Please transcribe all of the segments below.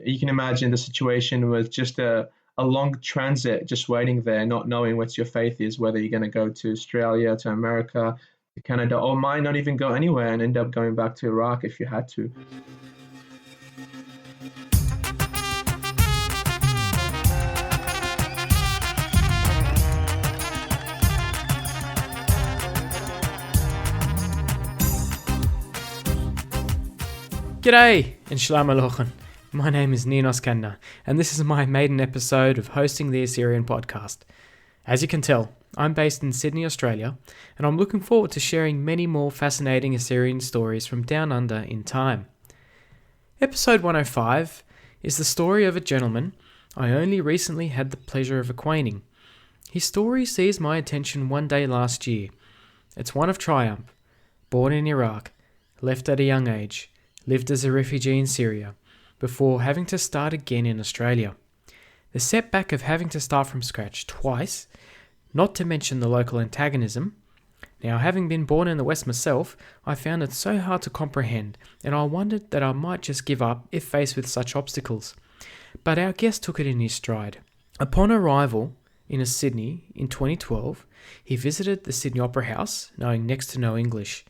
you can imagine the situation with just a long transit, just waiting there, not knowing what your faith is, whether you're going to go to Australia, to America, to Canada, or might not even go anywhere and end up going back to Iraq if you had to. G'day and Shalom Aleichem. My name is Ninos Kanna, and this is my maiden episode of hosting the Assyrian Podcast. As you can tell, I'm based in Sydney, Australia, and I'm looking forward to sharing many more fascinating Assyrian stories from down under in time. Episode 105 is the story of a gentleman I only recently had the pleasure of acquainting. His story seized my attention one day last year. It's one of triumph. Born in Iraq, left at a young age, lived as a refugee in Syria, before having to start again in Australia. The setback of having to start from scratch twice, not to mention the local antagonism. Now, having been born in the West myself, I found it so hard to comprehend, and I wondered that I might just give up if faced with such obstacles. But our guest took it in his stride. Upon arrival in Sydney in 2012, he visited the Sydney Opera House, knowing next to no English.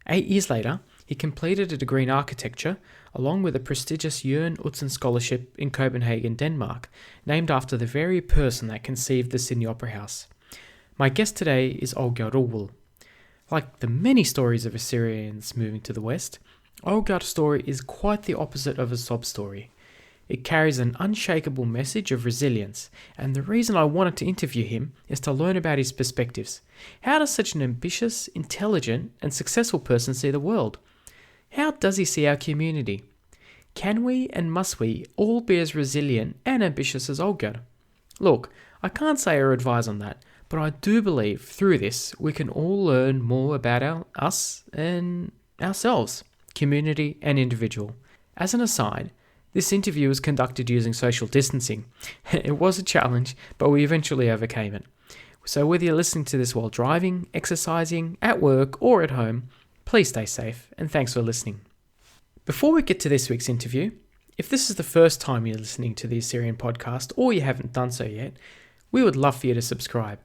8 years later, he completed a degree in architecture, along with a prestigious Jørn Utzon scholarship in Copenhagen, Denmark, named after the very person that conceived the Sydney Opera House. My guest today is Awkar Ruel. Like the many stories of Assyrians moving to the West, Awkar's story is quite the opposite of a sob story. It carries an unshakable message of resilience, and the reason I wanted to interview him is to learn about his perspectives. How does such an ambitious, intelligent, and successful person see the world? How does he see our community? Can we and must we all be as resilient and ambitious as Awkar? Look, I can't say or advise on that, but I do believe through this we can all learn more about us and ourselves, community and individual. As an aside, this interview was conducted using social distancing. It was a challenge, but we eventually overcame it. So whether you're listening to this while driving, exercising, at work or at home, please stay safe, and thanks for listening. Before we get to this week's interview, if this is the first time you're listening to the Assyrian Podcast, or you haven't done so yet, we would love for you to subscribe.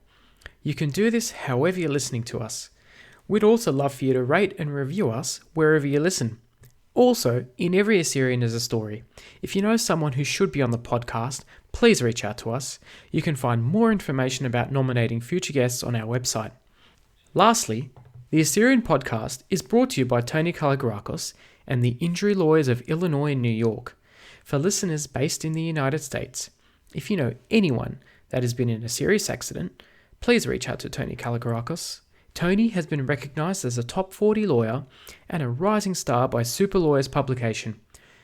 You can do this however you're listening to us. We'd also love for you to rate and review us wherever you listen. Also, in every Assyrian there's a story. If you know someone who should be on the podcast, please reach out to us. You can find more information about nominating future guests on our website. Lastly, the Assyrian Podcast is brought to you by Tony Kalogerakos and the Injury Lawyers of Illinois and New York. For listeners based in the United States, if you know anyone that has been in a serious accident, please reach out to Tony Kalogerakos. Tony has been recognized as a top 40 lawyer and a rising star by Super Lawyers publication.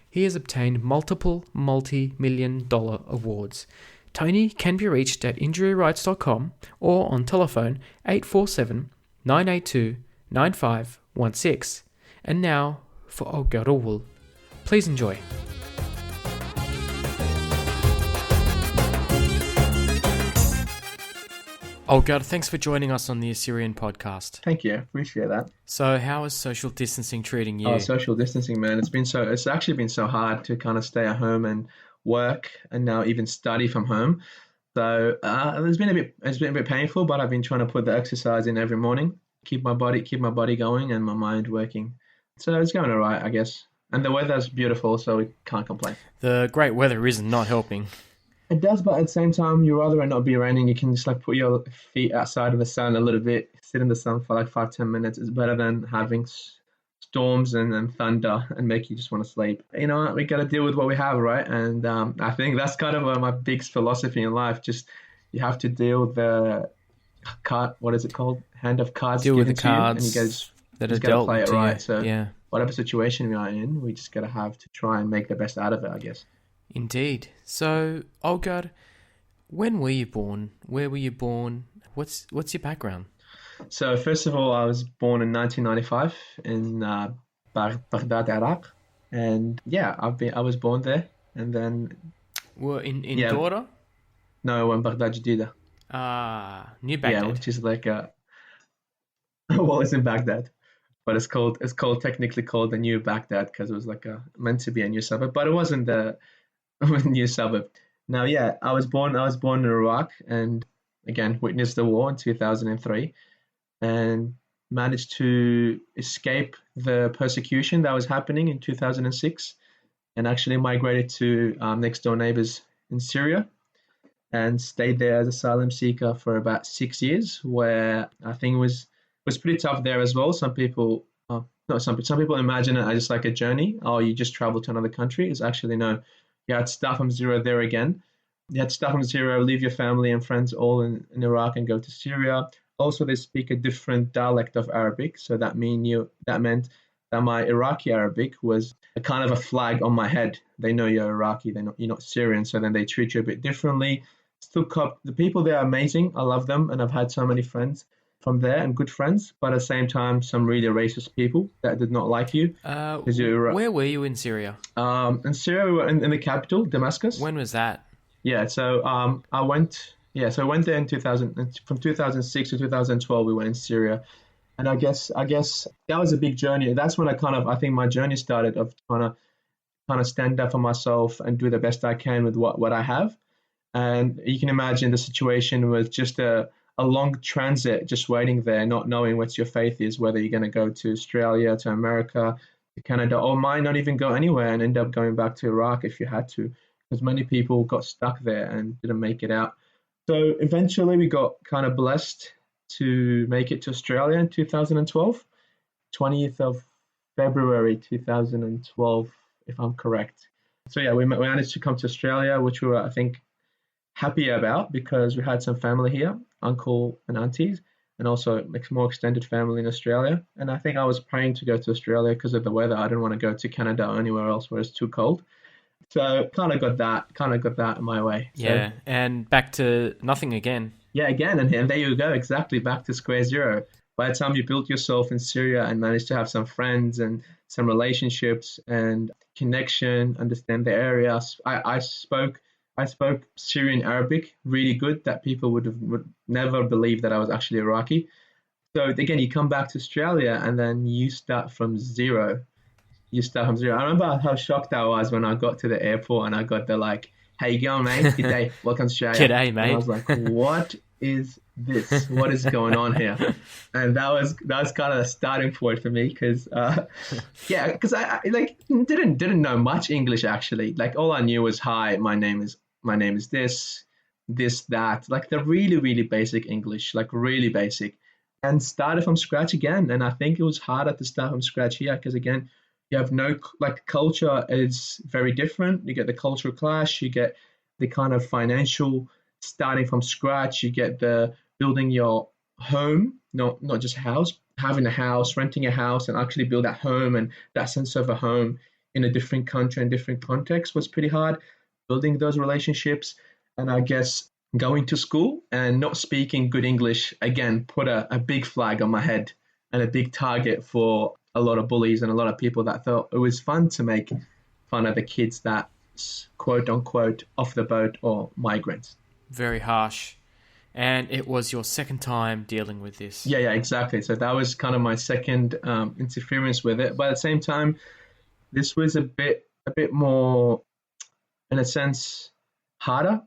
He has obtained multiple multi-million-dollar awards. Tony can be reached at injuryrights.com or on telephone 847-982-9516. And now for Awkar Ruel. Please enjoy. Awkar, thanks for joining us on the Assyrian Podcast. Thank you. Appreciate that. So how is social distancing treating you? Oh, social distancing, man. It's actually been so hard to kind of stay at home and work and now even study from home. So it's been a bit painful, but I've been trying to put the exercise in every morning, keep my body going and my mind working. So it's going all right, I guess. And the weather's beautiful, so we can't complain. The great weather is not helping. It does, but at the same time, you'd rather it not be raining. You can just like put your feet outside of the sun a little bit, sit in the sun for like 5-10 minutes. It's better than having storms and thunder and make you just want to sleep. You know, we got to deal with what we have, right? And I think that's kind of my big philosophy in life. Just you have to deal with the card. What is it called? Hand of cards. Deal with the and cards you guys that are dealt play it to right. you. So yeah. Whatever situation we are in, we just got to have to try and make the best out of it, I guess. Indeed. So, Awkar, when were you born? Where were you born? What's your background? So, first of all, I was born in 1995 in Baghdad, Iraq, and yeah, I was born there, and then in Dora? No, in Baghdad Jadida. New Baghdad. Yeah, which is like well, it's in Baghdad, but it's technically called the New Baghdad because it was like meant to be a new suburb, but it wasn't the new suburb. Now, yeah, I was born in Iraq, and again witnessed the war in 2003, and managed to escape the persecution that was happening in 2006, and actually migrated to next door neighbors in Syria, and stayed there as asylum seeker for about 6 years, where I think it was pretty tough there as well. Some people, not some people imagine it as just like a journey. Oh, you just travel to another country. It's actually no. You had to start from zero there again. You had to start from zero, leave your family and friends all in Iraq and go to Syria. Also, they speak a different dialect of Arabic, so that meant that my Iraqi Arabic was a kind of a flag on my head. They know you're Iraqi, they know you're not Syrian, so then they treat you a bit differently. The people there are amazing. I love them, and I've had so many friends from there and good friends. But at the same time, some really racist people that did not like you. Where were you in Syria? In Syria, we were in the capital, Damascus. When was that? Yeah, so I went. Yeah, so I went there in 2000. From 2006 to 2012, we were in Syria, and I guess that was a big journey. That's when I think my journey started of trying to stand up for myself and do the best I can with what I have. And you can imagine the situation was just a long transit, just waiting there, not knowing what your faith is, whether you're going to go to Australia, to America, to Canada, or might not even go anywhere and end up going back to Iraq if you had to, because many people got stuck there and didn't make it out. So eventually we got kind of blessed to make it to Australia in 2012, 20th of February 2012, if I'm correct. So yeah, we managed to come to Australia, which we were, I think, happy about because we had some family here, uncle and aunties, and also more extended family in Australia. And I think I was praying to go to Australia because of the weather. I didn't want to go to Canada or anywhere else where it's too cold. So kind of got that my way. Yeah, so, and back to nothing again. Yeah, again, and there you go, exactly, back to square zero. By the time you built yourself in Syria and managed to have some friends and some relationships and connection, understand the area, I spoke Syrian Arabic really good that people would never believe that I was actually Iraqi. So again, you come back to Australia and then you start from zero. I remember how shocked I was when I got to the airport and I got the like, "How you going, mate? Good day. Welcome to Australia." G'day, mate. And I was like, "What is this? What is going on here?" And that was kind of the starting point for me because because I like didn't know much English actually. Like all I knew was, "Hi, my name is this, that." Like the really, really basic English, like really basic, and started from scratch again. And I think it was harder to start from scratch here because again, you have no, like, culture is very different. You get the cultural clash, you get the kind of financial starting from scratch, you get the building your home, not just house, having a house, renting a house, and actually build that home and that sense of a home in a different country and different context was pretty hard. Building those relationships, and I guess going to school and not speaking good English again put a big flag on my head and a big target for a lot of bullies and a lot of people that thought it was fun to make fun of the kids that quote unquote off the boat or migrants. Very harsh. And it was your second time dealing with this. Yeah, exactly. So that was kind of my second interference with it. But at the same time, this was a bit more, in a sense, harder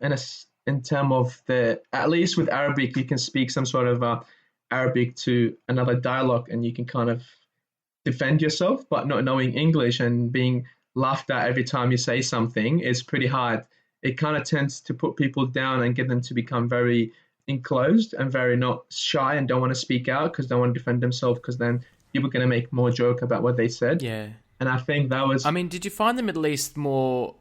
in terms of at least with Arabic, you can speak some sort of Arabic to another dialogue and you can kind of defend yourself, but not knowing English and being laughed at every time you say something is pretty hard. It kind of tends to put people down and get them to become very enclosed and very not shy and don't want to speak out because they want to defend themselves because then people are going to make more joke about what they said. Yeah. And I think that was... I mean, did you find the Middle East more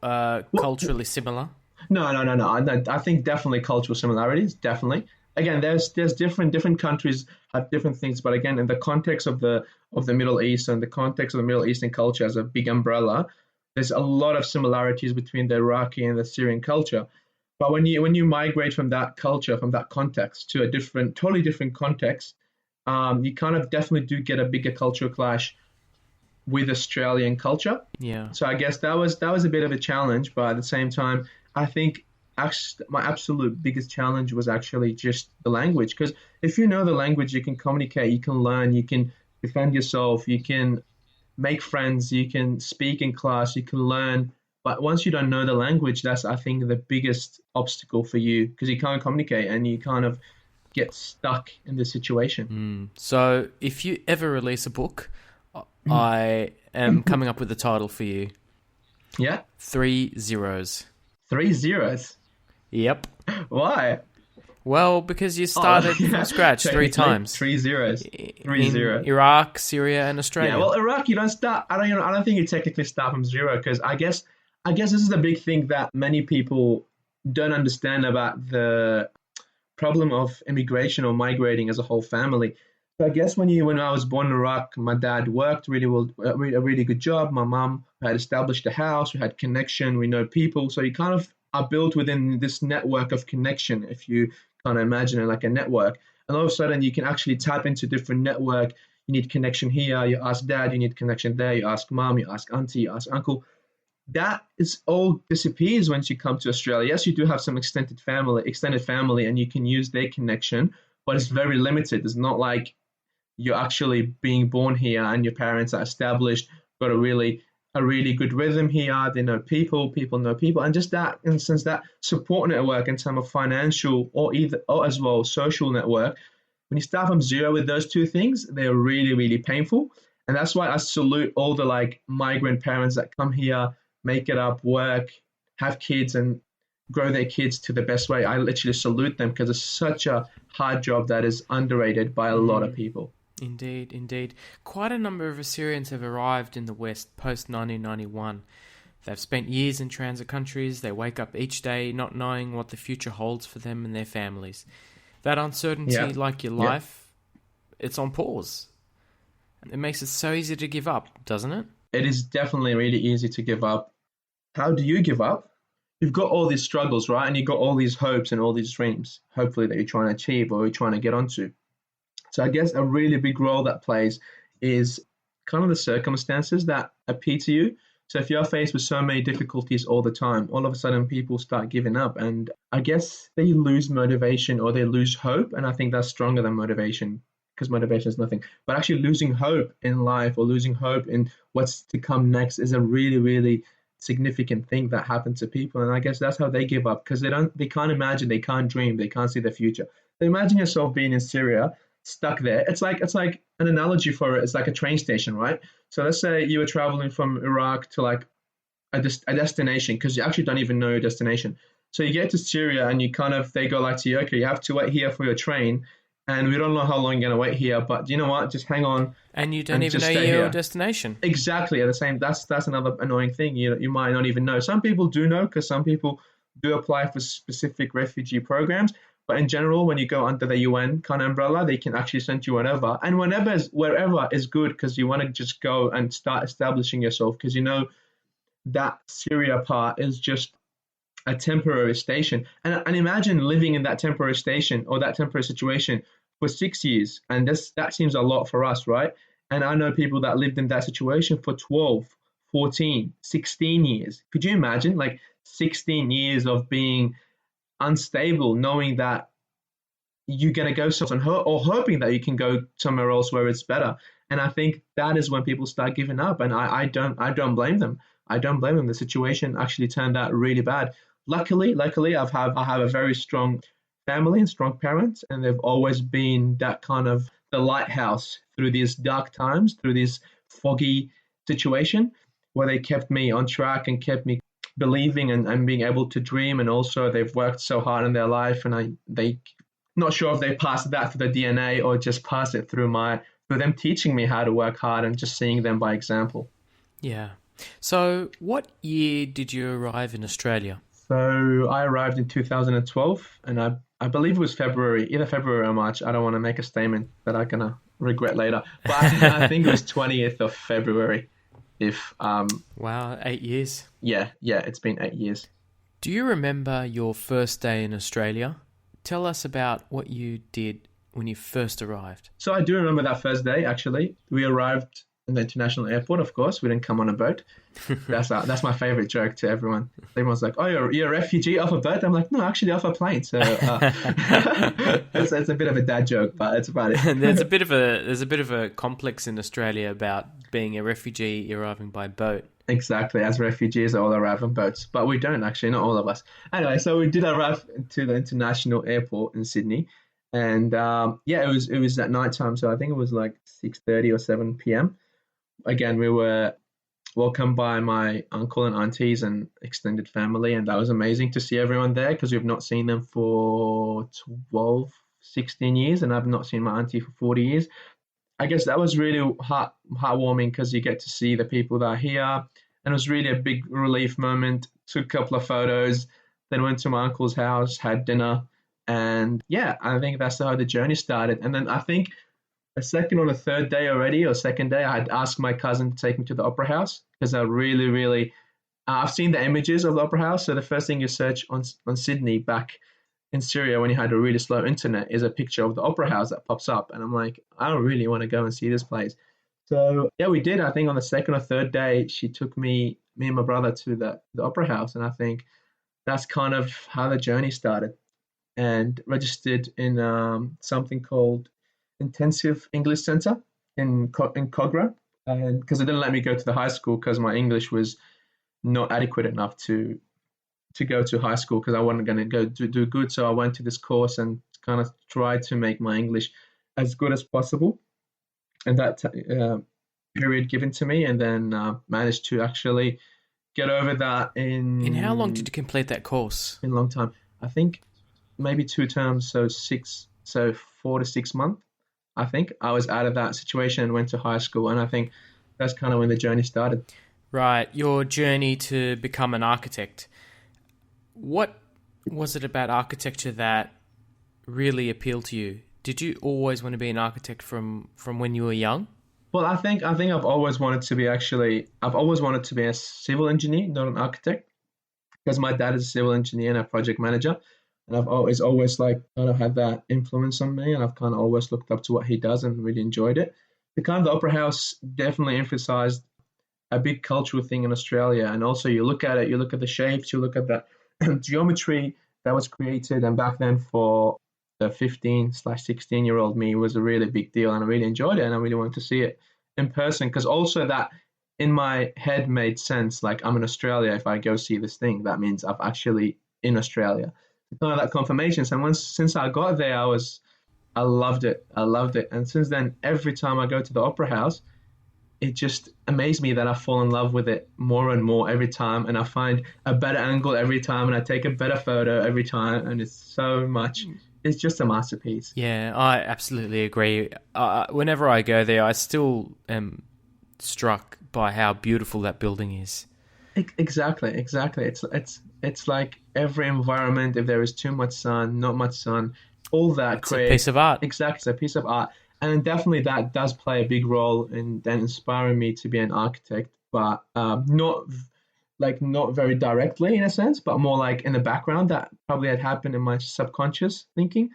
culturally similar? No. I think definitely cultural similarities, definitely. Again, there's different countries have different things, but again, in the context of the Middle East and the context of the Middle Eastern culture as a big umbrella, there's a lot of similarities between the Iraqi and the Syrian culture. But when you migrate from that culture, from that context to a totally different context, you kind of definitely do get a bigger cultural clash with Australian culture. Yeah. So I guess that was a bit of a challenge, but at the same time, I think my absolute biggest challenge was actually just the language. Because if you know the language, you can communicate, you can learn, you can defend yourself, you can make friends, you can speak in class, you can learn But once you don't know the language, that's, I think, the biggest obstacle for you, because you can't communicate and you kind of get stuck in the situation. So if you ever release a book, I am coming up with a title for you. Yeah? 3 zeros. 3 zeros? Yep. Why? Well, because you started from scratch 3 times. 3 zeros. 3 0. Iraq, Syria, and Australia. Yeah, well, Iraq, you don't start. I don't think you technically start from zero, because I guess this is the big thing that many people don't understand about the problem of immigration or migrating as a whole family. So I guess when I was born in Iraq, my dad worked really well, a really good job. My mom had established a house. We had connection. We know people. So you kind of are built within this network of connection, if you kind of imagine it like a network. And all of a sudden, you can actually tap into different network. You need connection here. You ask dad. You need connection there. You ask mom. You ask auntie. You ask uncle. That is all disappears once you come to Australia. Yes, you do have some extended family, and you can use their connection, but it's very limited. It's not like you're actually being born here and your parents are established, got a really good rhythm here. They know people know people, and just that instance, that support network in terms of financial or as well social network. When you start from zero with those two things, they're really, really painful. And that's why I salute all the migrant parents that come here, make it up, work, have kids, and grow their kids to the best way. I literally salute them, because it's such a hard job that is underrated by a lot of people. Indeed. Quite a number of Assyrians have arrived in the West post-1991. They've spent years in transit countries. They wake up each day not knowing what the future holds for them and their families. That uncertainty, like your life, it's on pause. It makes it so easy to give up, doesn't it? It is definitely really easy to give up. How do you give up? You've got all these struggles, right? And you've got all these hopes and all these dreams, hopefully, that you're trying to achieve or you're trying to get onto. So I guess a really big role that plays is kind of the circumstances that appear to you. So if you're faced with so many difficulties all the time, all of a sudden people start giving up, and I guess they lose motivation or they lose hope. And I think that's stronger than motivation, because motivation is nothing. But actually losing hope in life or losing hope in what's to come next is a really, really significant thing that happens to people. And I guess that's how they give up, because they can't imagine, they can't dream, they can't see the future. So imagine yourself being in Syria, stuck there. It's like an analogy for it. It's like a train station, right? So let's say you were traveling from Iraq to a destination, because you actually don't even know your destination. So you get to Syria and they go to you, okay, you have to wait here for your train, and we don't know how long you're going to wait here, but you know what? Just hang on. And you don't even know your destination. Exactly. That's another annoying thing. You might not even know. Some people do know, because some people do apply for specific refugee programs. But in general, when you go under the UN kind of umbrella, they can actually send you wherever. And wherever is good, because you want to just go and start establishing yourself, because you know that Syria part is just a temporary station. And imagine living in that temporary station or that temporary situation for 6 years. And that seems a lot for us, right? And I know people that lived in that situation for 12, 14, 16 years. Could you imagine 16 years of being unstable, knowing that you're going to go somewhere or hoping that you can go somewhere else where it's better? And I think that is when people start giving up. And I don't blame them. I don't blame them. The situation actually turned out really bad. Luckily, I have a very strong family and strong parents, and they've always been that kind of the lighthouse through these dark times, through this foggy situation, where they kept me on track and kept me believing and being able to dream. And also they've worked so hard in their life, and they not sure if they passed that through the DNA or just passed it through them teaching me how to work hard and just seeing them by example. Yeah. So what year did you arrive in Australia? So I arrived in 2012, and I believe it was February, either February or March. I don't want to make a statement that I'm going to regret later, but I think it was 20th of February. Wow, 8 years. Yeah, it's been 8 years. Do you remember your first day in Australia? Tell us about what you did when you first arrived. So I do remember that first day, actually. We arrived in the international airport, of course. We didn't come on a boat. That's my favorite joke to everyone. Everyone's like, oh, you're a refugee off a boat? I'm like, no, actually off a plane. So it's a bit of a dad joke, but it's about it. There's a bit of a complex in Australia about being a refugee arriving by boat. Exactly, as refugees, all arrive on boats, but we don't actually, not all of us. Anyway, so we did arrive to the international airport in Sydney, and it was at night time, so I think it was like 6:30 or 7 p.m. Again, we were welcomed by my uncle and aunties and extended family, and that was amazing to see everyone there because we've not seen them for 12, 16 years, and I've not seen my auntie for 40 years. I guess that was really heartwarming because you get to see the people that are here, and it was really a big relief moment. Took a couple of photos, then went to my uncle's house, had dinner, and yeah, I think that's how the journey started. And then I think a second or a third day already, or second day, I had asked my cousin to take me to the Opera House because I really, really, I've seen the images of the Opera House. So the first thing you search on Sydney back in Syria when you had a really slow internet is a picture of the Opera House that pops up. And I'm like, I don't really want to go and see this place. So yeah, we did. I think on the second or third day, she took me and my brother to the Opera House. And I think that's kind of how the journey started, and registered in something called Intensive English Center in Cogra. And because they didn't let me go to the high school because my English was not adequate enough to go to high school because I wasn't going to go do good. So I went to this course and kind of tried to make my English as good as possible. And that period given to me, and then managed to actually get over that In how long did you complete that course? in a long time. I think maybe 2 terms, so 4 to 6 months. I think I was out of that situation and went to high school, and I think that's kind of when the journey started. Right, your journey to become an architect. What was it about architecture that really appealed to you? Did you always want to be an architect from when you were young? Well, I think I've always wanted to be a civil engineer, not an architect, because my dad is a civil engineer and a project manager, and I've always like kind of had that influence on me, and I've kind of always looked up to what he does and really enjoyed it. The Opera House definitely emphasized a big cultural thing in Australia, and also you look at the shapes, you look at the geometry that was created, and back then for the 15/16-year-old me, was a really big deal, and I really enjoyed it, and I really wanted to see it in person, because also that in my head made sense. Like, I'm in Australia. If I go see this thing, that means I'm actually in Australia. Kind of that confirmation. And since I got there, I loved it. And since then, every time I go to the Opera House, it just amazed me that I fall in love with it more and more every time, and I find a better angle every time, and I take a better photo every time, and it's just a masterpiece. Yeah, I absolutely agree. Whenever I go there, I still am struck by how beautiful that building is. Exactly. It's like every environment, if there is too much sun, not much sun, all that It's a piece of art. Exactly, it's a piece of art. And definitely that does play a big role in then inspiring me to be an architect, but not very directly in a sense, but more like in the background. That probably had happened in my subconscious mind,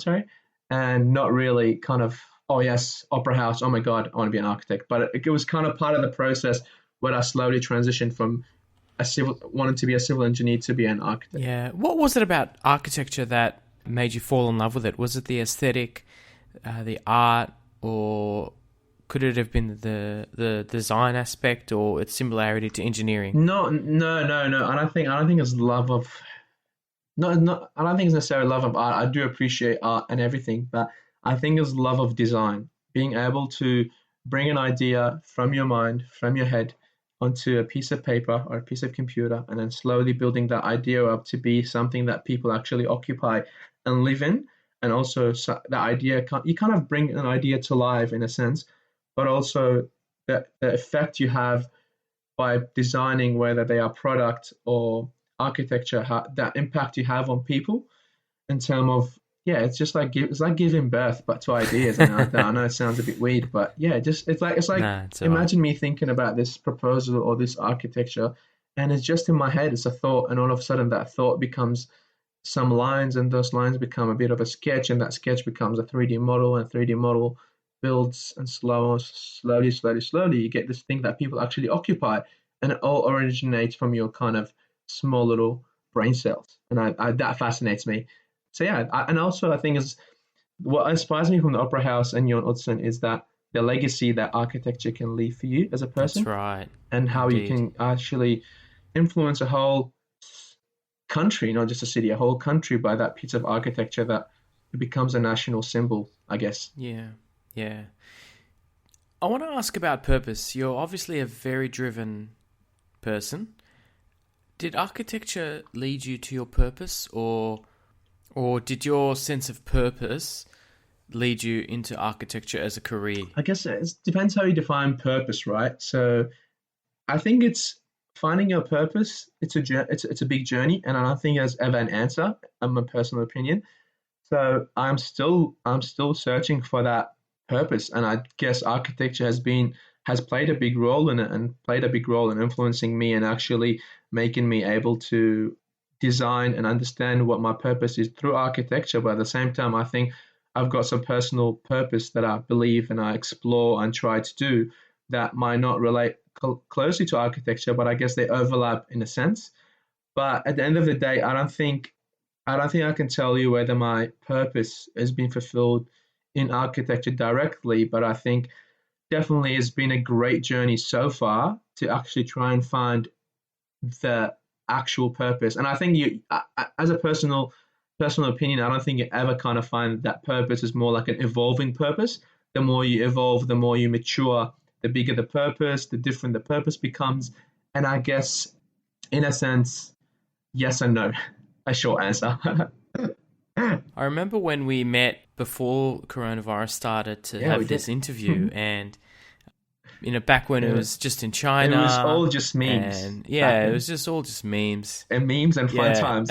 sorry, and not really kind of, oh yes, Opera House, oh my God, I want to be an architect. But it was kind of part of the process where I slowly transitioned from wanting to be a civil engineer to be an architect. Yeah. What was it about architecture that made you fall in love with it? Was it the aesthetic, the art, or could it have been the design aspect or its similarity to engineering? No. I don't think it's love of not. I don't think it's necessarily love of art. I do appreciate art and everything, but I think it's love of design. Being able to bring an idea from your mind, from your head, onto a piece of paper or a piece of computer, and then slowly building that idea up to be something that people actually occupy and live in. And also the idea, you kind of bring an idea to life in a sense, but also the effect you have by designing, whether they are product or architecture, that impact you have on people in terms of, yeah, it's just like giving birth, but to ideas. And I know it sounds a bit weird, but yeah, it's like imagine me thinking about this proposal or this architecture, and it's just in my head. It's a thought, and all of a sudden that thought becomes some lines, and those lines become a bit of a sketch, and that sketch becomes a 3D model, and 3D model builds, and slowly you get this thing that people actually occupy, and it all originates from your kind of small little brain cells, and that fascinates me. So yeah, and also I think is what inspires me from the Opera House and Jørn Utzon is that the legacy that architecture can leave for you as a person. That's right. And how Indeed. you can actually influence a whole country, not just a city, a whole country by that piece of architecture that becomes a national symbol, I guess. Yeah, yeah. I want to ask about purpose. You're obviously a very driven person. Did architecture lead you to your purpose, or did your sense of purpose lead you into architecture as a career? I guess it depends how you define purpose, right? So I think it's finding your purpose. It's a big journey, and I don't think there's ever an answer. In my personal opinion. So I'm still searching for that purpose, and I guess architecture has played a big role in it, and played a big role in influencing me and actually making me able to design and understand what my purpose is through architecture. But at the same time, I think I've got some personal purpose that I believe and I explore and try to do that might not relate closely to architecture, but I guess they overlap in a sense. But at the end of the day, I don't think I can tell you whether my purpose has been fulfilled in architecture directly, but I think definitely it's been a great journey so far to actually try and find the actual purpose. And I think as a personal opinion, I don't think you ever kind of find that purpose is more like an evolving purpose. The more you evolve, the more you mature, the bigger the purpose, the different the purpose becomes. And I guess, in a sense, yes and no. A short answer. I remember when we met before coronavirus started to have this interview, and back when it was just in China. It was all just memes. And it was just all just memes. And memes and fun times.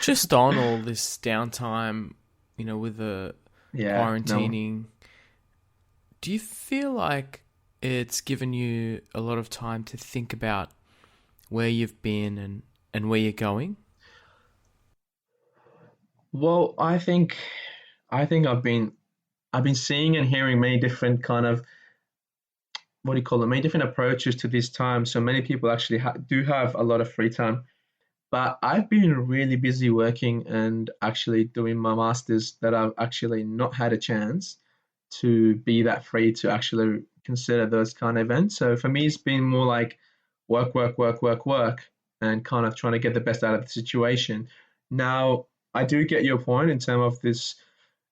Just on all this downtime, with the quarantining. No. Do you feel like it's given you a lot of time to think about where you've been and where you're going? Well, I think I've been seeing and hearing many different kind of many different approaches to this time. So many people actually do have a lot of free time, but I've been really busy working and actually doing my masters that I've actually not had a chance to be that free to actually consider those kind of events. So for me, it's been more like work, and kind of trying to get the best out of the situation. Now, I do get your point in terms of this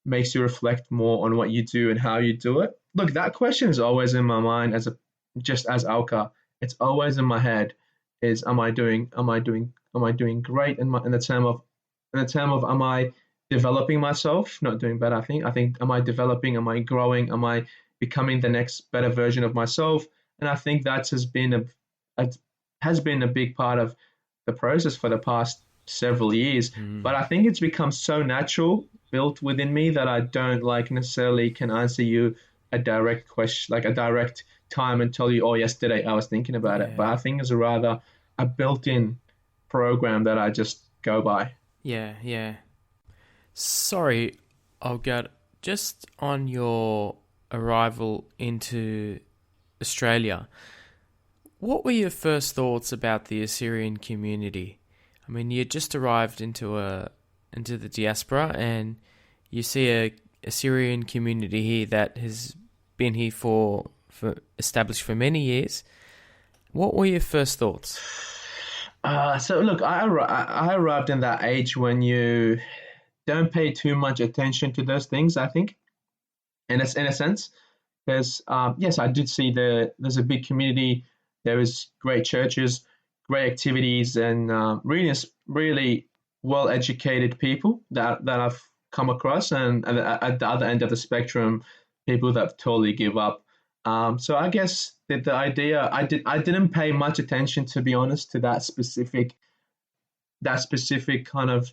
makes you reflect more on what you do and how you do it. Look, that question is always in my mind as Awkar. It's always in my head is am I doing great in the term of am I developing myself, not doing better. I think am I developing, am I growing, am I becoming the next better version of myself? And I think that has been a big part of the process for the past several years. But I think it's become so natural, built within me, that I don't necessarily can answer you a direct question, like a direct time and tell you, oh, yesterday I was thinking about it. But I think it's rather a built-in program that I just go by. Yeah. Sorry, Awkar, just on your arrival into Australia, what were your first thoughts about the Assyrian community? I mean, you just arrived into the diaspora, and you see a Assyrian community here that has been here for established for many years. What were your first thoughts? So look, I arrived in that age when you don't pay too much attention to those things, I think, in a sense. There's yes, I did see there's a big community. There is great churches, great activities, and really well-educated people that I've come across. And at the other end of the spectrum, people that totally give up. So I guess that the idea, I didn't pay much attention, to be honest, to that specific kind of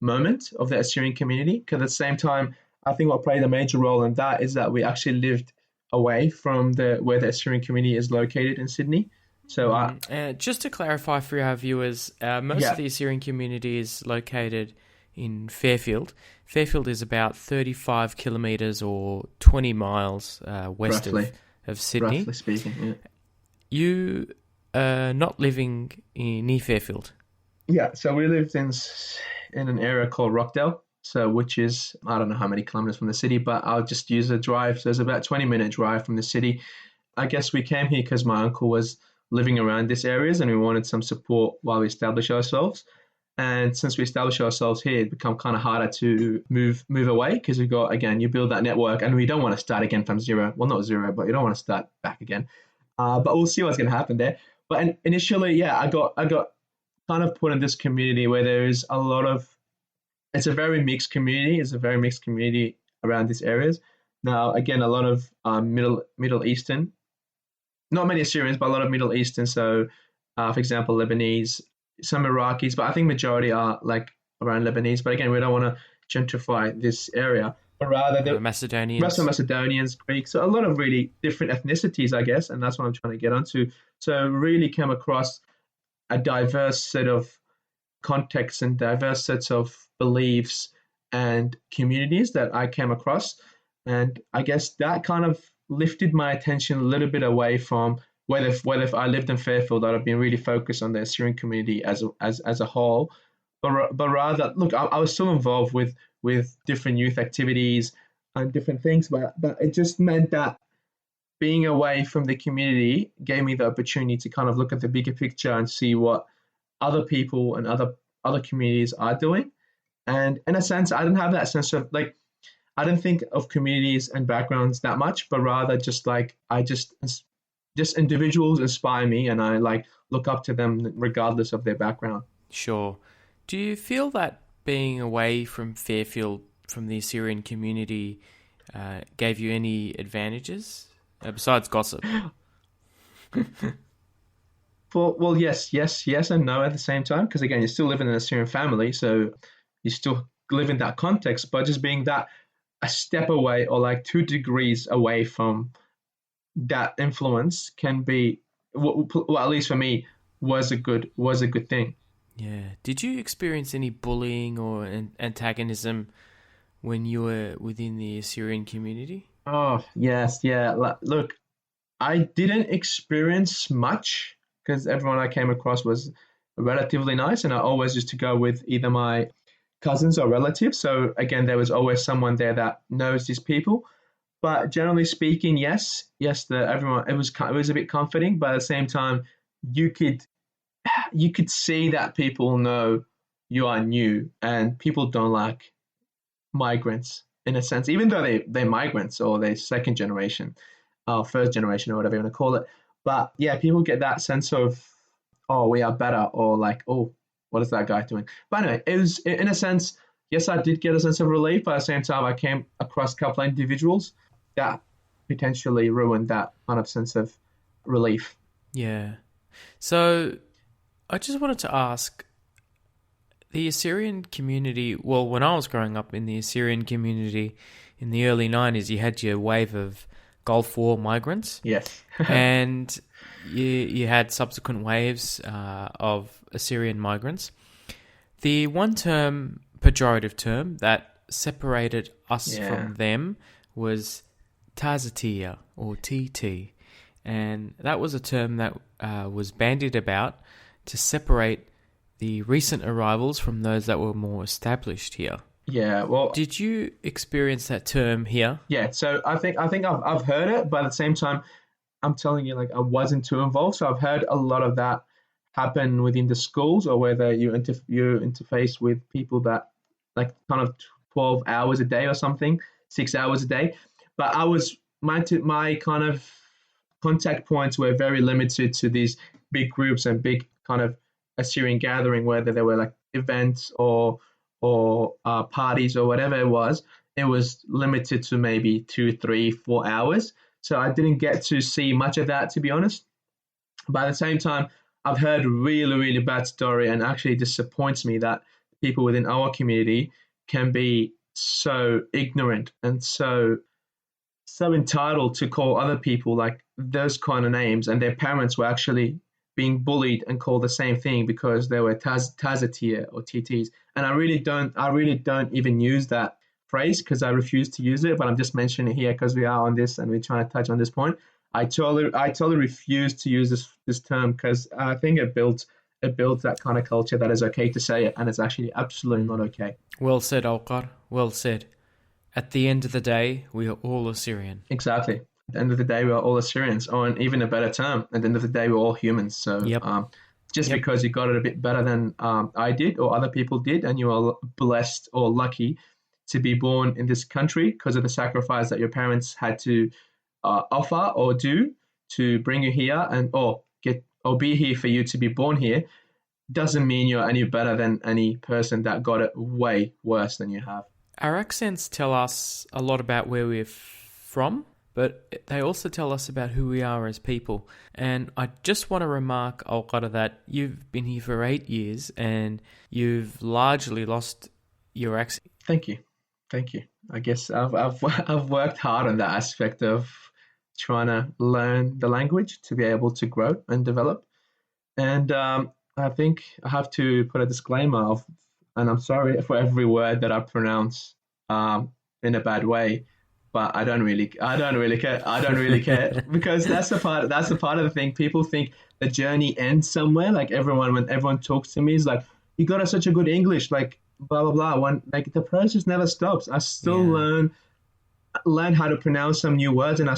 moment of the Assyrian community. Because at the same time, I think what played a major role in that is that we actually lived away from where the Assyrian community is located in Sydney. So just to clarify for our viewers, most of the Assyrian community is located in Fairfield. Fairfield is about 35 kilometres or 20 miles west of Sydney. Roughly speaking, yeah. You are not living near Fairfield. Yeah, so we lived in an area called Rockdale. So which is, I don't know how many kilometers from the city, but I'll just use a drive. So it's about 20-minute drive from the city. I guess we came here because my uncle was living around these areas and we wanted some support while we established ourselves. And since we established ourselves here, it become kind of harder to move away because we've got, again, you build that network and we don't want to start again from zero. Well, not zero, but you don't want to start back again. But we'll see what's going to happen there. But initially, yeah, I got kind of put in this community where there is a lot of, it's a very mixed community. It's a very mixed community around these areas. Now, again, a lot of Middle Eastern, not many Assyrians, but a lot of Middle Eastern. So, for example, Lebanese, some Iraqis, but I think majority are like around Lebanese. But again, we don't want to gentrify this area, but rather the Macedonians, Greeks, so a lot of really different ethnicities, I guess, and that's what I'm trying to get onto. So really came across a diverse set of contexts and diverse sets of beliefs and communities that I came across, and I guess that kind of lifted my attention a little bit away from whether if I lived in Fairfield, I'd have been really focused on the Assyrian community as a whole, but rather, look, I was still involved with different youth activities and different things, but it just meant that being away from the community gave me the opportunity to kind of look at the bigger picture and see what other people and other communities are doing. And in a sense, I didn't have that sense of like, I didn't think of communities and backgrounds that much, but rather just like just individuals inspire me and I like look up to them regardless of their background. Sure. Do you feel that being away from Fairfield, from the Assyrian community, gave you any advantages besides gossip? Well, yes, and no at the same time, because again, you're still living in an Assyrian family, so you still live in that context, but just being that a step away or like 2 degrees away from that influence can be, well, at least for me, was a good thing. Yeah. Did you experience any bullying or antagonism when you were within the Assyrian community? Oh, yes, yeah. Look, I didn't experience much because everyone I came across was relatively nice, and I always used to go with either my cousins or relatives. So again, there was always someone there that knows these people. But generally speaking, yes, everyone, it was a bit comforting, but at the same time, you could see that people know you are new, and people don't like migrants in a sense, even though they're migrants or they're second generation, or first generation, or whatever you want to call it. But yeah, people get that sense of, oh, we are better, or like, oh, what is that guy doing? But anyway, it was in a sense, yes, I did get a sense of relief, but at the same time, I came across a couple of individuals that potentially ruined that kind of sense of relief. Yeah. So I just wanted to ask, the Assyrian community, well, when I was growing up in the Assyrian community in the early 90s, you had your wave of Gulf War migrants. Yes. And you had subsequent waves of Assyrian migrants. The one pejorative term that separated us from them was Tazatia, or TT, and that was a term that was bandied about to separate the recent arrivals from those that were more established here. Yeah, well, did you experience that term here? Yeah, so I think I've heard it, but at the same time, I'm telling you, like, I wasn't too involved, so I've heard a lot of that happen within the schools, or whether you interface with people that like kind of 12 hours a day or something, 6 hours a day. But my kind of contact points were very limited to these big groups and big kind of Assyrian gathering, whether they were like events or parties or whatever it was limited to maybe 2, 3, 4 hours. So I didn't get to see much of that, to be honest. But at the same time, I've heard really, really bad story, and actually disappoints me that people within our community can be so ignorant and so entitled to call other people like those kind of names, and their parents were actually being bullied and called the same thing because they were Tazatia or TTs. And I really don't even use that phrase because I refuse to use it, but I'm just mentioning it here because we are on this and we're trying to touch on this point. I totally refuse to use this term because I think it builds it builds that kind of culture that is okay to say it, and it's actually absolutely not okay. Well said, Awkar. Well said. At the end of the day, we are all Assyrian. Exactly. At the end of the day, we are all Assyrians, or and even a better term, at the end of the day, we're all humans. So just because you got it a bit better than I did or other people did, and you are blessed or lucky to be born in this country because of the sacrifice that your parents had to offer or do to bring you here and or be here for you to be born here, doesn't mean you're any better than any person that got it way worse than you have. Our accents tell us a lot about where we're from, but they also tell us about who we are as people. And I just want to remark, Awkar, that you've been here for 8 years and you've largely lost your accent. Thank you. I guess I've worked hard on that aspect of trying to learn the language to be able to grow and develop. And I think I have to put a disclaimer of, and I'm sorry for every word that I pronounce in a bad way, but I don't really care because that's the part of the thing. People think the journey ends somewhere. Like when everyone talks to me, is like, you got such a good English, like blah blah blah. When like the process never stops. I still learn how to pronounce some new words, and I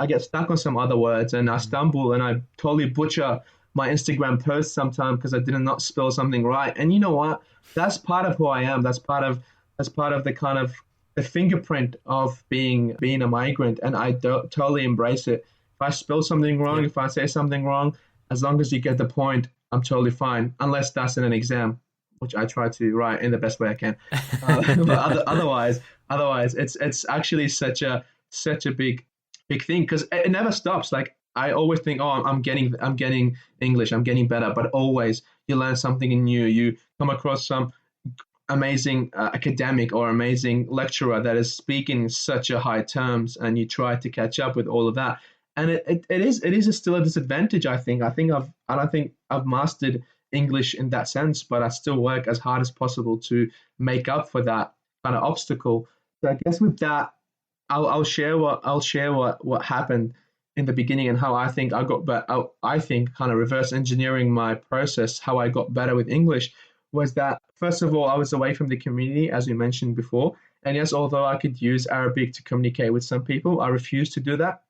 get stuck on some other words, and I stumble and I totally butcher my Instagram post sometimes because I did not spell something right. And you know what? That's part of who I am. That's part of the kind of the fingerprint of being a migrant, and I totally embrace it. If I spell something wrong, if I say something wrong, as long as you get the point, I'm totally fine. Unless that's in an exam, which I try to write in the best way I can. But otherwise, it's actually such a big thing because it never stops. Like I always think, oh, I'm getting English, I'm getting better, but always you learn something new. You come across some amazing academic or amazing lecturer that is speaking in such a high terms, and you try to catch up with all of that. And it is still a disadvantage. I don't think I've mastered English in that sense, but I still work as hard as possible to make up for that kind of obstacle. So I guess with that, I'll share what happened in the beginning and how I think I got better. I think kind of reverse engineering my process, how I got better with English was that, first of all, I was away from the community, as we mentioned before. And yes, although I could use Arabic to communicate with some people, I refused to do that.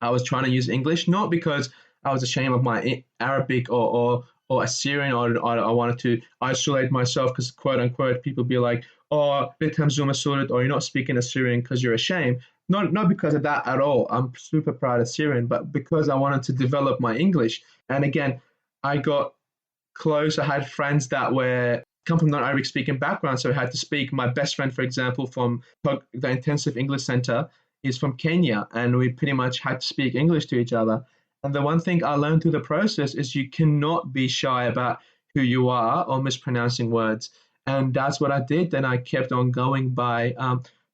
I was trying to use English, not because I was ashamed of my Arabic or Assyrian, or I wanted to isolate myself because, quote unquote, people be like, oh, or you're not speaking Assyrian because you're ashamed. Not because of that at all. I'm super proud Assyrian, but because I wanted to develop my English. And again, I got close. I had friends that come from non-Arabic speaking background, so I had to speak. My best friend, for example, from the Intensive English Center is from Kenya, and we pretty much had to speak English to each other. And the one thing I learned through the process is you cannot be shy about who you are or mispronouncing words. And that's what I did. Then I kept on going by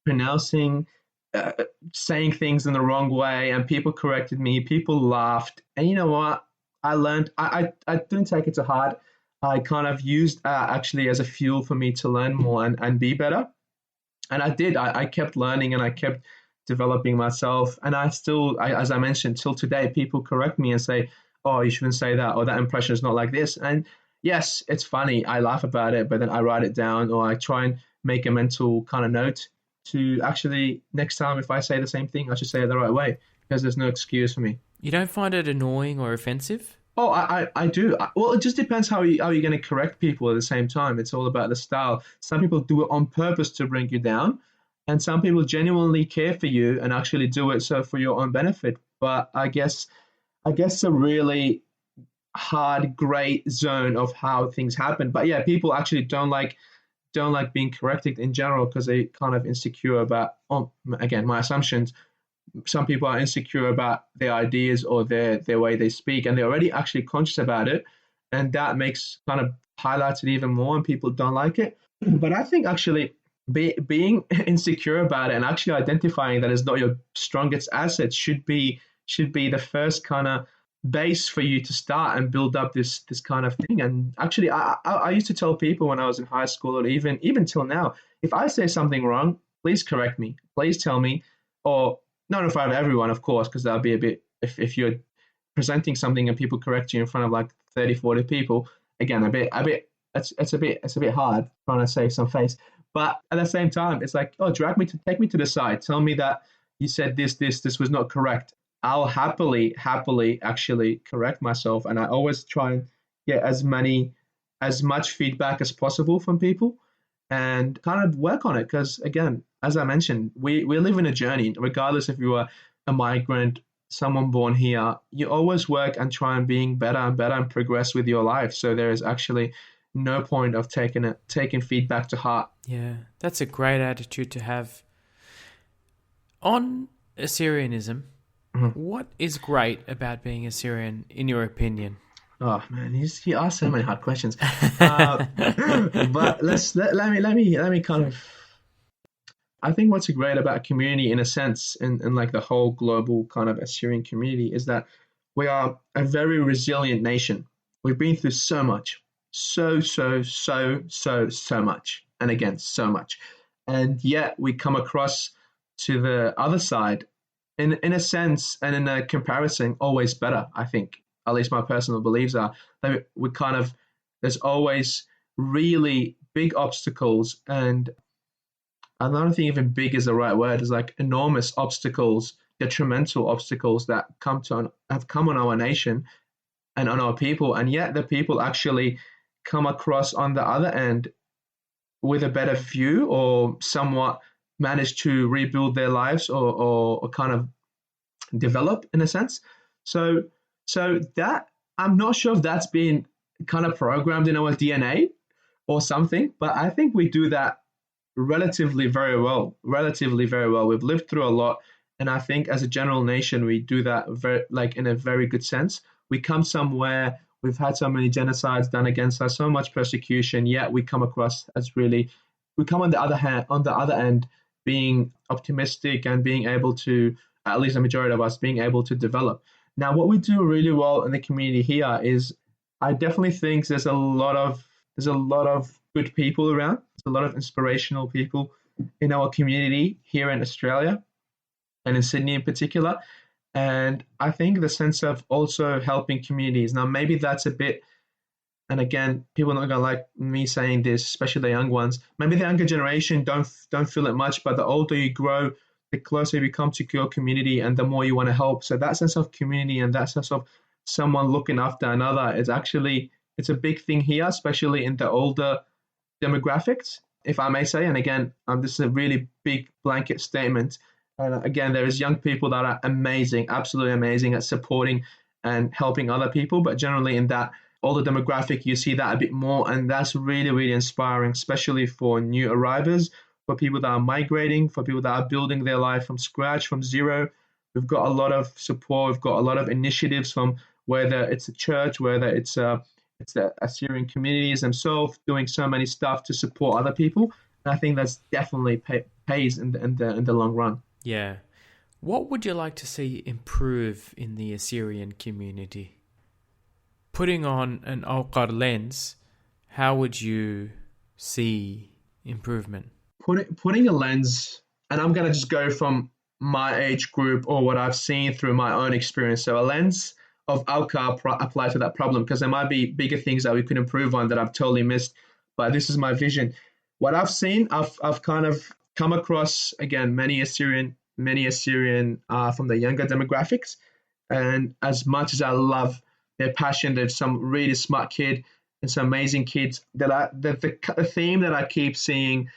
pronouncing, saying things in the wrong way, and people corrected me. People laughed. And you know what? I learned, I didn't take it to heart. I kind of used actually as a fuel for me to learn more and be better. And I did. I kept learning and I kept developing myself. And I still, as I mentioned, till today, people correct me and say, oh, you shouldn't say that, or that impression is not like this. And yes, it's funny. I laugh about it, but then I write it down, or I try and make a mental kind of note to actually, next time if I say the same thing, I should say it the right way, because there's no excuse for me. You don't find it annoying or offensive? Oh, I do. Well, it just depends how you're going to correct people at the same time. It's all about the style. Some people do it on purpose to bring you down, and some people genuinely care for you and actually do it so for your own benefit. But I guess a really hard gray zone of how things happen. But yeah, people actually don't like being corrected in general because they kind of insecure about, again, my assumptions. Some people are insecure about their ideas or their way they speak, and they're already actually conscious about it. And that makes kind of highlights it even more, and people don't like it. But I think actually being insecure about it and actually identifying that it's not your strongest asset should be the first kind of base for you to start and build up this kind of thing. And actually, I used to tell people when I was in high school, or even till now, if I say something wrong, please correct me. Please tell me, or not in front of everyone, of course, because that'll be a bit, if you're presenting something and people correct you in front of like 30, 40 people. Again, it's a bit hard trying to save some face. But at the same time, it's like, oh, take me to the side. Tell me that you said this was not correct. I'll happily actually correct myself. And I always try and get as much feedback as possible from people and kind of work on it. Because again, as I mentioned, we live in a journey, regardless if you are a migrant, someone born here, you always work and try and being better and better and progress with your life. So there is actually no point of taking feedback to heart. Yeah, that's a great attitude to have. On Assyrianism, what is great about being Assyrian, in your opinion? Oh man, he asked so many hard questions. But let me kind of. I think what's great about a community, in a sense, and like the whole global kind of Assyrian community, is that we are a very resilient nation. We've been through so much, so much, and again, so much, and yet we come across to the other side, in a sense, and in a comparison, always better. I think, at least my personal beliefs are that we kind of, there's always really big obstacles, and I don't think even big is the right word. It's like enormous obstacles, detrimental obstacles that have come on our nation and on our people, and yet the people actually come across on the other end with a better view, or somewhat manage to rebuild their lives, or kind of develop, in a sense. So that, I'm not sure if that's been kind of programmed in our DNA or something, but I think we do that relatively very well. We've lived through a lot, and I think as a general nation, we do that in a very good sense. We come somewhere, we've had so many genocides done against us, so much persecution, yet we come across as we come on the other end, being optimistic and being able to, at least a majority of us, being able to develop. Now, what we do really well in the community here is, I definitely think there's a lot of good people around. There's a lot of inspirational people in our community here in Australia and in Sydney in particular. And I think the sense of also helping communities. Now, maybe that's a bit, and again, people are not going to like me saying this, especially the young ones. Maybe the younger generation don't feel it much, but the older you grow, the closer you become to your community and the more you want to help. So that sense of community and that sense of someone looking after another is actually, it's a big thing here, especially in the older demographics, if I may say. And again, this is a really big blanket statement. And again, there is young people that are amazing, absolutely amazing at supporting and helping other people. But generally in that older demographic, you see that a bit more. And that's really, really inspiring, especially for new arrivals, for people that are migrating, for people that are building their life from scratch, from zero. We've got a lot of support. We've got a lot of initiatives from whether it's a church, whether it's the Assyrian communities themselves, doing so many stuff to support other people. And I think that's definitely pays in the long run. Yeah. What would you like to see improve in the Assyrian community? Putting on an Awkar lens, how would you see improvement? Putting a lens, and I'm going to just go from my age group or what I've seen through my own experience. So a lens of Awkar apply to that problem, because there might be bigger things that we could improve on that I've totally missed. But this is my vision. What I've seen, I've kind of come across, again, many Assyrian from the younger demographics. And as much as I love their passion, there's some really smart kid and some amazing kids that the theme that I keep seeing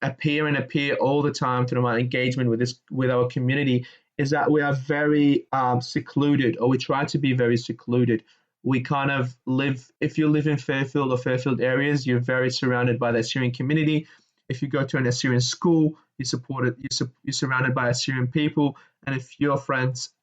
appear all the time through my engagement with our community is that we are very secluded, or we try to be very secluded. We kind of live, if you live in Fairfield or Fairfield areas, you're very surrounded by the Assyrian community. If you go to an Assyrian school, you're surrounded by Assyrian people. And if your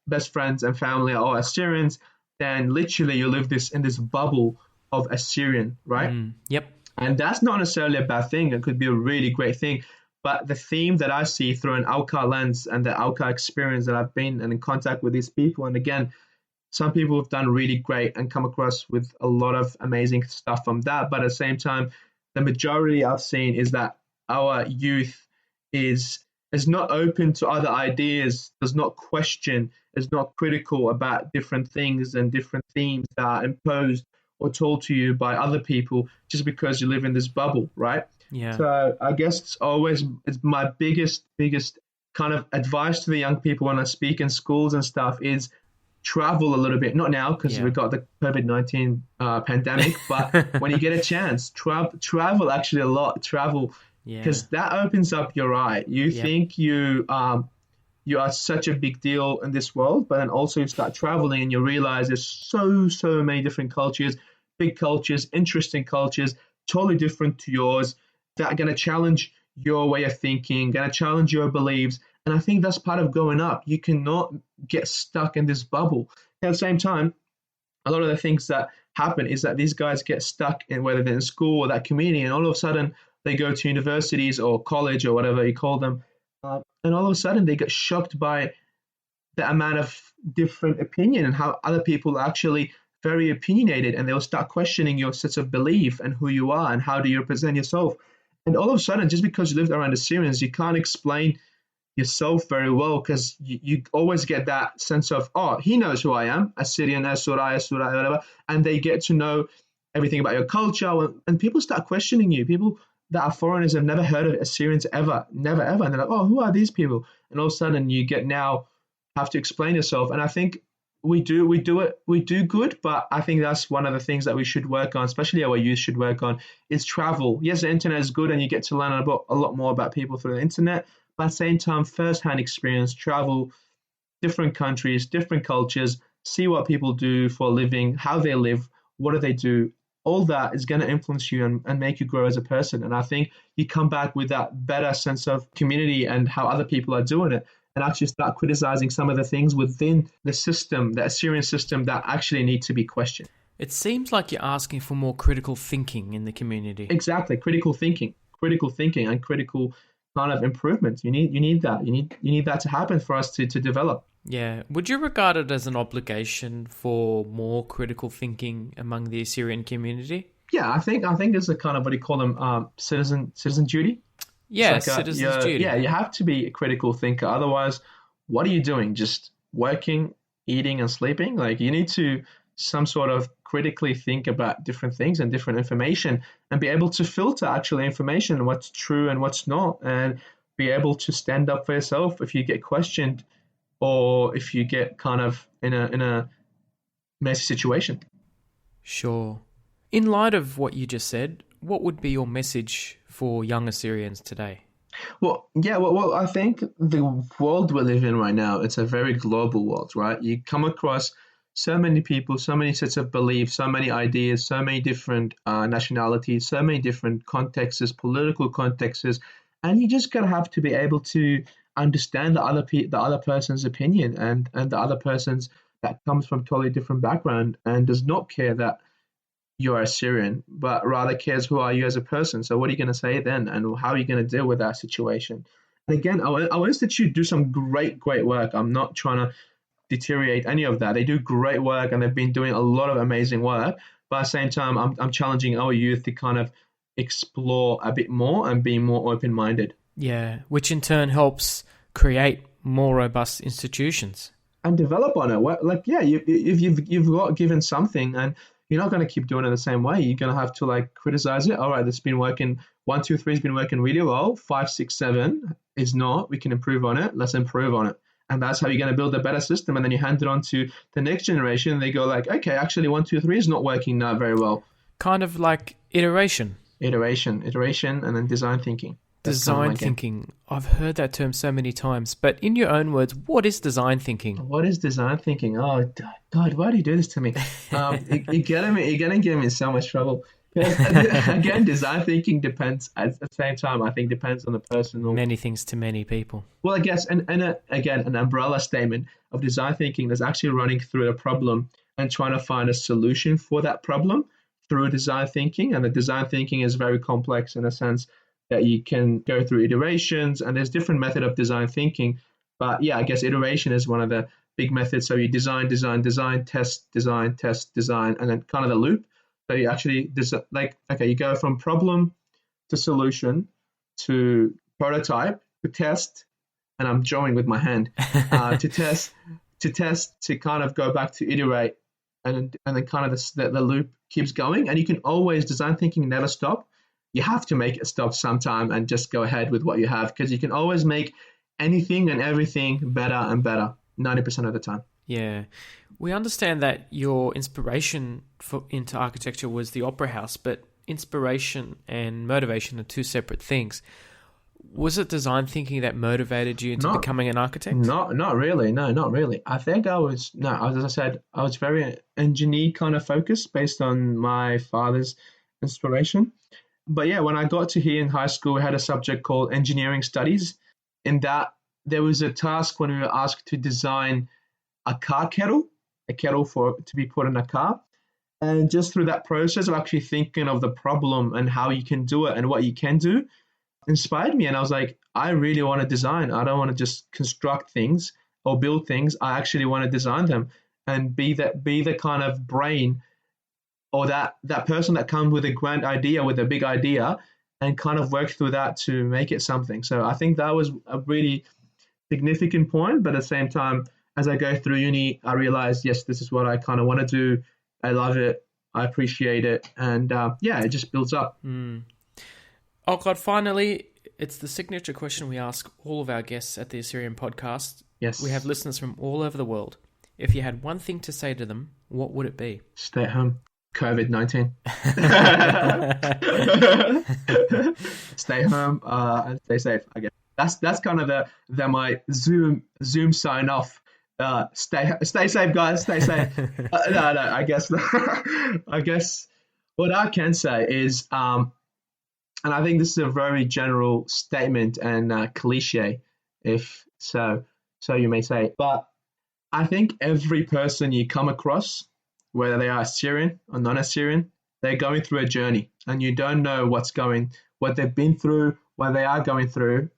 best friends and family are all Assyrians, then literally you live in this bubble of Assyrian, right? Yep. And that's not necessarily a bad thing. It could be a really great thing. But the theme that I see through an Awkar lens and the Awkar experience that I've been in contact with these people, and again, some people have done really great and come across with a lot of amazing stuff from that. But at the same time, the majority I've seen is that our youth is not open to other ideas, does not question, is not critical about different things and different themes that are imposed or told to you by other people just because you live in this bubble, right? Yeah. So I guess it's my biggest kind of advice to the young people when I speak in schools and stuff is travel a little bit. Not now because we've got the COVID-19 pandemic, but when you get a chance, travel actually a lot. Travel, because that opens up your eye. You think you are such a big deal in this world, but then also you start traveling and you realize there's so many different cultures, big cultures, interesting cultures, totally different to yours, that are going to challenge your way of thinking, going to challenge your beliefs. And I think that's part of growing up. You cannot get stuck in this bubble. At the same time, a lot of the things that happen is that these guys get stuck in, whether they're in school or that community, and all of a sudden they go to universities or college or whatever you call them, and all of a sudden they get shocked by the amount of different opinion and how other people are actually very opinionated, and they'll start questioning your sense of belief and who you are and how do you represent yourself. And all of a sudden, just because you lived around the Syrians, you can't explain yourself very well, because you always get that sense of, oh, he knows who I am, Assyrian, Asura, whatever, and they get to know everything about your culture, and people start questioning you. People that are foreigners have never heard of Assyrians ever, never ever, and they're like, oh, who are these people? And all of a sudden you have to explain yourself. And I think we do good, but I think that's one of the things that we should work on, especially our youth should work on, is travel. Yes, the internet is good and you get to learn a lot more about people through the internet, but at the same time, first-hand experience, travel, different countries, different cultures, see what people do for a living, how they live, what do they do. All that is going to influence you and make you grow as a person. And I think you come back with that better sense of community and how other people are doing it, and actually start criticizing some of the things within the system, the Assyrian system, that actually need to be questioned. It seems like you're asking for more critical thinking in the community. Exactly. Critical thinking and critical kind of improvement. You need that. You need that to happen for us to develop. Yeah. Would you regard it as an obligation for more critical thinking among the Assyrian community? Yeah, I think it's a kind of, what do you call them, citizen duty. Yeah, like citizen's duty. Yeah, you have to be a critical thinker. Otherwise, what are you doing? Just working, eating, and sleeping? Like, you need to some sort of critically think about different things and different information, and be able to filter actual information, what's true and what's not, and be able to stand up for yourself if you get questioned or if you get kind of in a messy situation. Sure. In light of what you just said, what would be your message for young Assyrians today? Well, I think the world we live in right now, it's a very global world, right? You come across so many people, so many sets of beliefs, so many ideas, so many different nationalities, so many different contexts, political contexts, and you just gotta have to be able to understand the other person's opinion and the other person's that comes from totally different background and does not care that you're Assyrian, but rather cares who are you as a person. So what are you going to say then, and how are you going to deal with that situation? And again, our institute do some great work. I'm not trying to deteriorate any of that. They do great work, and they've been doing a lot of amazing work. But at the same time, I'm challenging our youth to kind of explore a bit more and be more open-minded. Yeah, which in turn helps create more robust institutions and develop on it. If you've got given something and you're not going to keep doing it the same way. You're going to have to criticize it. All right, it's been working. 1, 2, 3 has been working really well. 5, 6, 7 is not. We can improve on it. Let's improve on it. And that's how you're going to build a better system. And then you hand it on to the next generation. And they go okay, actually 1, 2, 3 is not working now very well. Kind of like iteration, and then design thinking. Design thinking. I've heard that term so many times, but in your own words, what is design thinking? What is design thinking? Oh, God, why do you do this to me? You're going to get me in so much trouble. Again, design thinking depends, at the same time, I think depends on the person. Many things to many people. Well, I guess, again, an umbrella statement of design thinking is actually running through a problem and trying to find a solution for that problem through design thinking. And the design thinking is very complex in a sense that you can go through iterations, and there's different method of design thinking. But yeah, I guess iteration is one of the big methods. So you design, test, design, and then kind of the loop. So you actually, you go from problem to solution to prototype to test, and I'm drawing with my hand, to test, to kind of go back to iterate, and then kind of the loop keeps going. And you can always, design thinking never stop. You have to make it stop sometime and just go ahead with what you have, because you can always make anything and everything better and better 90% of the time. Yeah. We understand that your inspiration into architecture was the Opera House, but inspiration and motivation are two separate things. Was it design thinking that motivated you into becoming an architect? Not really. No, not really. I think as I said, I was very engineer kind of focused based on my father's inspiration. But yeah, when I got to here in high school, we had a subject called engineering studies. In that, there was a task when we were asked to design a kettle to be put in a car. And just through that process of actually thinking of the problem and how you can do it and what you can do, inspired me. And I was like, I really want to design. I don't want to just construct things or build things. I actually want to design them and be the kind of brain or that person that comes with a grand idea, with a big idea, and kind of work through that to make it something. So I think that was a really significant point. But at the same time, as I go through uni, I realized, yes, this is what I kind of want to do. I love it. I appreciate it. And it just builds up. Awkar, finally, it's the signature question we ask all of our guests at the Assyrian Podcast. Yes. We have listeners from all over the world. If you had one thing to say to them, what would it be? Stay at home. COVID-19. Stay home and stay safe, I guess. That's kind of my Zoom sign off. Stay safe, guys. Stay safe. I guess what I can say is, and I think this is a very general statement and cliche, if so you may say, but I think every person you come across, whether they are Assyrian or non-Assyrian, they're going through a journey, and you don't know what they've been through, what they are going through.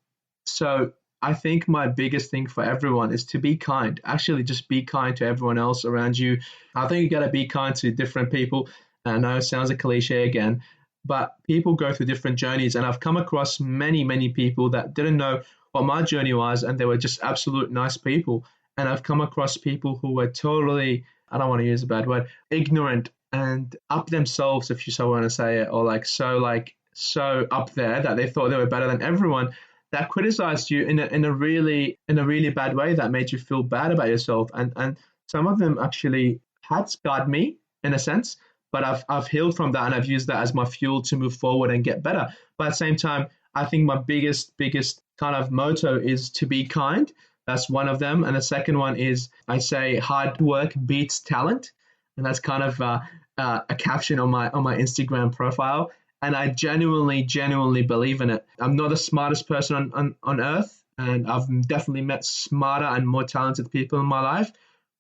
So I think my biggest thing for everyone is to be kind. Actually, just be kind to everyone else around you. I think you got to be kind to different people. I know it sounds a cliche again, but people go through different journeys. And I've come across many, many people that didn't know what my journey was, and they were just absolute nice people. And I've come across people who were totally, I don't want to use a bad word, ignorant and up themselves, if you so want to say it, or so up there that they thought they were better than everyone, that criticized you in a really bad way, that made you feel bad about yourself. And some of them actually had scarred me in a sense, but I've healed from that, and I've used that as my fuel to move forward and get better. But at the same time, I think my biggest kind of motto is to be kind. That's one of them. And the second one is, I say, hard work beats talent. And that's kind of a caption on my Instagram profile. And I genuinely believe in it. I'm not the smartest person on earth, and I've definitely met smarter and more talented people in my life,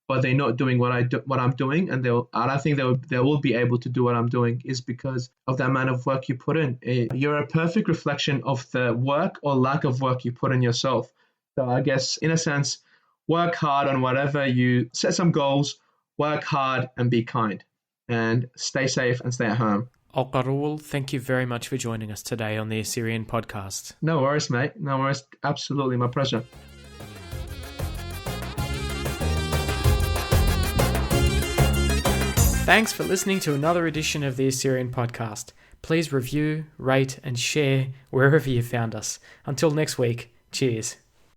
but they're not doing what I'm doing, and I don't think they will be able to do what I'm doing, is because of the amount of work you put in. You're a perfect reflection of the work or lack of work you put in yourself. So I guess, in a sense, work hard on whatever you set some goals, work hard and be kind, and stay safe and stay at home. Awkar Ruel, thank you very much for joining us today on the Assyrian Podcast. No worries, mate. No worries. Absolutely, my pleasure. Thanks for listening to another edition of the Assyrian Podcast. Please review, rate, and share wherever you found us. Until next week, cheers.